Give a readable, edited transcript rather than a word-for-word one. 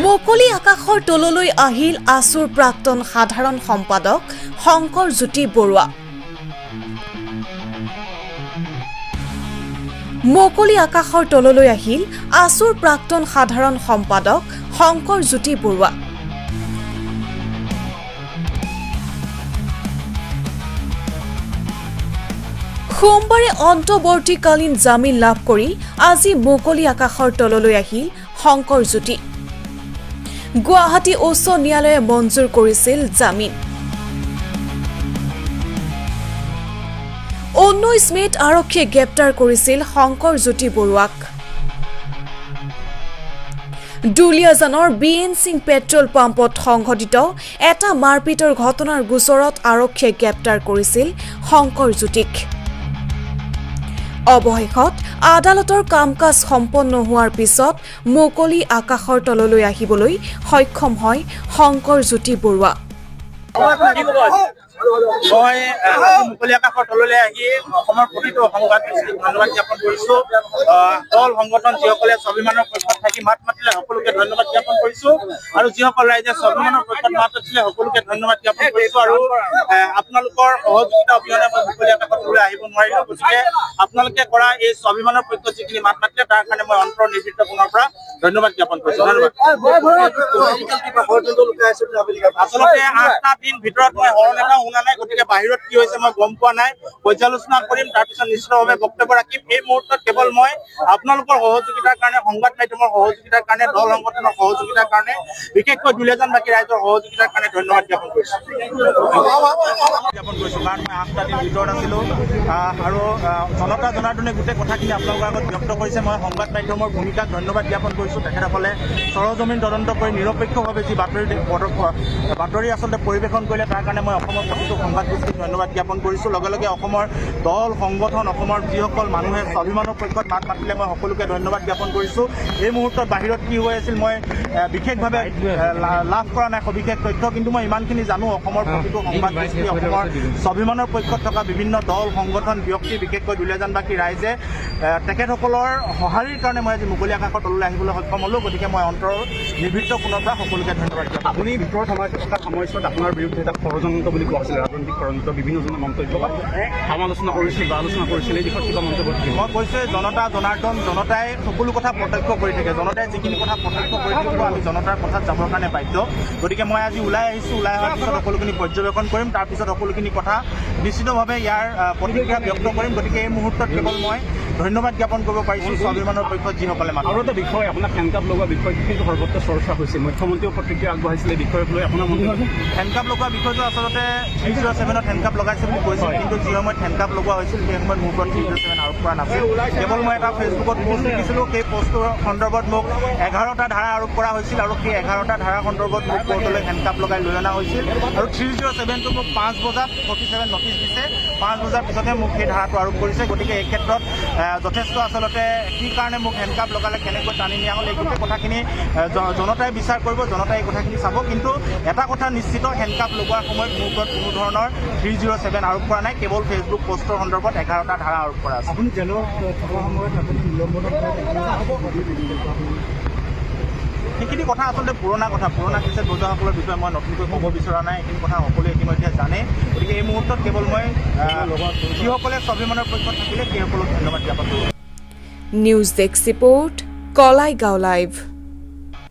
মুকলি আকাশৰ তললৈ আহিল আসুৰ প্ৰাক্তন সাধাৰণ সম্পাদক শংকৰ জ্যোতি বৰুৱা। মুকলি আকাশৰ তললৈ আহিল আসুৰ প্ৰাক্তন সাধাৰণ সম্পাদক শংকৰ জ্যোতি বৰুৱা। সোমবাৰে অন্তৱৰ্তীকালীন জামিন লাভ কৰি আজি মুকলি আকাশৰ তললৈ আহিল শংকৰ জ্যোতি। গুৱাহাটী উচ্চ ন্যায়ালয়ে মঞ্জুৰ কৰিছিল জামিন। 19 মেত আৰক্ষীয়ে গ্ৰেপ্তাৰ কৰিছিল শংকৰ জ্যোতি বৰুৱাক। দুলিয়াজানৰ BNC পেট্ৰল পাম্পত সংঘটিত এটা মাৰপিটৰ ঘটনাৰ গোচৰত আৰক্ষীয়ে গ্ৰেপ্তাৰ কৰিছিল শংকৰ জ্যোতিক। অৱশেষত আদালতৰ কাম-কাজ সম্পন্ন হোৱাৰ পিছত মুকলি আকাশৰ তললৈ আহিবলৈ সক্ষম হয় শংকৰ জ্যোতি বৰুৱা। মই মুকলি আকাশৰ তললৈ আহি অসমৰ প্ৰতিটো সংবাদ ধন্যবাদ জ্ঞাপন কৰিছো। দল সংগঠন যিসকলে স্বাভিমানৰ পক্ষত থাকি মাত মাতিলে সকলোকে ধন্যবাদ জ্ঞাপন কৰিছো আৰু যিসকল ৰাইজে স্বাভিমানৰ পক্ষত মাত মাতিলে সকলোকে ধন্যবাদ জ্ঞাপন কৰিছো। আৰু আপোনালোকৰ সহযোগিতা অবিহনে মই মুকলি আকাশৰ তললৈ আহিব নোৱাৰিলো। গতিকে আপোনালোকে কৰা এই স্বাভিমানৰ পক্ষত যিখিনি মাত মাতিলে তাৰ কাৰণে মই অন্তৰ নিৰ্বিত কোণৰ পৰা ধন্যবাদ জ্ঞাপন কৰিছো। ধন্যবাদ। আচলতে 8টা দিন ভিতৰত মই হৰণ এটা শুনা নাই, গতিকে বাহিৰত কি হৈছে মই গম পোৱা নাই। পৰ্যালোচনা কৰিম, তাৰপিছত নিশ্চিতভাৱে বক্তব্য ৰাখিম। এই মুহূৰ্তত কেৱল মই আপোনালোকৰ সহযোগিতাৰ কাৰণে, সংবাদ মাধ্যমৰ সহযোগিতাৰ কাৰণে, দল সংগঠনৰ সহযোগিতাৰ কাৰণে, বিশেষকৈ দুলীয়াজানবাসী ৰাইজৰ সহযোগিতাৰ কাৰণে ধন্যবাদ জ্ঞাপন কৰিছো। কাৰণ মই 8টা দিন ভিতৰত আছিলো আৰু জনতা জনাৰ্দনে গোটেই কথাখিনি আপোনালোকৰ আগত ব্যক্ত কৰিছে। মই সংবাদ মাধ্যমৰ ভূমিকাক ধন্যবাদ জ্ঞাপন কৰিছো। তেখেতসকলে সৰজমিন তদন্ত কৰি নিৰপেক্ষভাৱে যি বাতৰি আচলতে পৰিৱেশন কৰিলে তাৰ কাৰণে মই অসমৰ প্ৰতিটো সংবাদ গোষ্ঠীক ধন্যবাদ জ্ঞাপন কৰিছো। লগে লগে অসমৰ দল সংগঠন, অসমৰ যিসকল মানুহে স্বাভিমানৰ পক্ষত মাত মাতিলে মই সকলোকে ধন্যবাদ জ্ঞাপন কৰিছো। এই মুহূৰ্তত বাহিৰত কি হৈ আছিল মই বিশেষভাৱে লাভ কৰা নাই সবিশেষ তথ্য, কিন্তু মই ইমানখিনি জানো অসমৰ প্ৰতিটো সংবাদ গোষ্ঠী, অসমৰ স্বাভিমানৰ পক্ষত থকা বিভিন্ন দল সংগঠন, ব্যক্তি, বিশেষকৈ দুলীয়াজানবাসী ৰাইজে তেখেতসকলৰ সঁহাৰিৰ কাৰণে মই আজি মুকলি আকাশৰ তললৈ আহিবলৈ সক্ষম হ'লো। গতিকে মই অন্তৰৰ নিৰ্বিত কোণৰ পৰা সকলোকে ধন্যবাদ জ্ঞাপন। আপুনি ভিতৰত সময়ছোৱাত আপোনাৰ বিৰুদ্ধে এটা ষড়যন্ত্ৰ বুলি কোৱা হৈছিল, ৰাজনৈতিক ষড়যন্ত্ৰ, বিভিন্নজনে মন্তব্য সমালোচনা কৰিছিল বা আলোচনা কৰিছিল, এই দিশত কিবা মন্তব্য? মই কৈছো জনতা জনাৰ্দন, জনতাই সকলো কথা প্ৰত্যক্ষ কৰি থাকে। জনতাই যিখিনি কথা প্ৰত্যক্ষ কৰি থাকিব আমি জনতাৰ কথাত যাবৰ কাৰণে বাধ্য। গতিকে মই আজি ওলাই আহিছোঁ, ওলাই অহাৰ পিছত সকলোখিনি পৰ্যবেক্ষণ কৰিম, তাৰপিছত সকলোখিনি কথা নিশ্চিতভাৱে ইয়াৰ প্ৰতিক্ৰিয়া ব্যক্ত কৰিম। গতিকে এই মুহূৰ্তত কেৱল মই ধন্যবাদ জ্ঞাপন কৰিব পাৰিছোঁ স্বাভিমানৰ পক্ষত যিসকলে মাত। আৰু এটা বিষয়, আপোনাক হেণ্ডকাপ লগোৱা বিষয় কিন্তু সৰ্বত্ৰ চৰ্চা হৈছে, মুখ্যমন্ত্ৰীয়েও প্ৰতিক্ৰিয়া আগবঢ়াইছিলে বিষয়ক লৈ। আপোনাৰ হেণ্ডকাপ লগোৱা বিষয়টো আচলতে 307ত হেণ্ডকাপ লগাইছে বুলি কৈছিল, কিন্তু যি সময়ত হেণ্ডকাপ লগোৱা হৈছিল সেই সময়ত মোৰ ওপৰত 307 আৰোপ কৰা নাছিল। কেৱল মই এটা ফেচবুকত পোষ্ট লিখিছিলোঁ, সেই পোষ্টটোৰ সন্দৰ্ভত মোক 11টা ধাৰা আৰোপ কৰা হৈছিল আৰু সেই 11টা ধাৰা সন্দৰ্ভত মোক কোৰ্টলৈ হেণ্ডকাপ লগাই লৈ অনা হৈছিল। আৰু 307টো মোক 5 বজাত 47 নটিচ দিছে, 5 বজাৰ পিছতহে মোক সেই ধাৰাটো আৰোপ কৰিছে। গতিকে এই ক্ষেত্ৰত যথেষ্ট আচলতে কি কাৰণে মোক হেণ্ডকাপ লগালে, কেনেকৈ টানি নিয়া হ'ল, এই গোটেই কথাখিনি জনতাই বিচাৰ কৰিব, জনতাই এই কথাখিনি চাব। কিন্তু এটা কথা নিশ্চিত, হেণ্ডকাপ লগোৱাৰ সময়ত মোৰ ওপৰত কোনো ধৰণৰ 307 আৰোপ কৰা নাই, কেৱল ফেচবুক পোষ্টৰ সন্দৰ্ভত 11টা ধাৰা আৰোপ কৰা আছে। আপুনি জেলত থকা সময়ত সেইখিনি কথা আচলতে পুৰণা কথা, পুৰণা কেছত বজোৱাসকলৰ বিষয়ে মই নতুনকৈ ক'ব বিচৰা নাই। এইখিনি কথা সকলোৱে ইতিমধ্যে জানে। গতিকে এই মুহূৰ্তত কেৱল মই যিসকলে স্বাভিমানৰ পক্ষত থাকিলে সেইসকলক ধন্যবাদ জ্ঞাপন কৰিম। News desk report, Kalaigaon live.